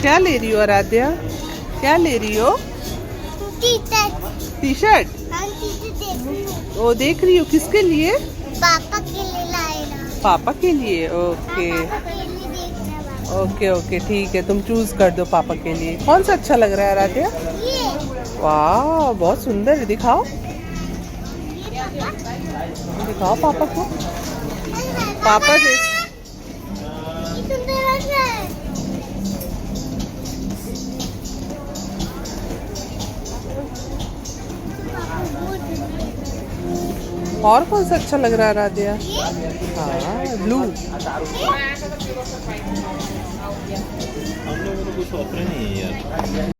क्या ले रही हो आराध्या? क्या ले रही हो? T shirt. वो देख रही हो किसके लिए? पापा के लिए लाए ना। पापा के लिए। ओके ओके ओके ठीक है, तुम चूज कर दो पापा के लिए। कौन सा अच्छा लग रहा है आराध्या? ये वाह बहुत सुंदर है, दिखाओ दिखाओ पापा को। पापा देख। ये सुंदर लग रहा है। और कौन सा अच्छा लग रहा है आराध्या? ये हाँ ब्लू। हम लोगों को कुछ ऑफर नहीं है यार।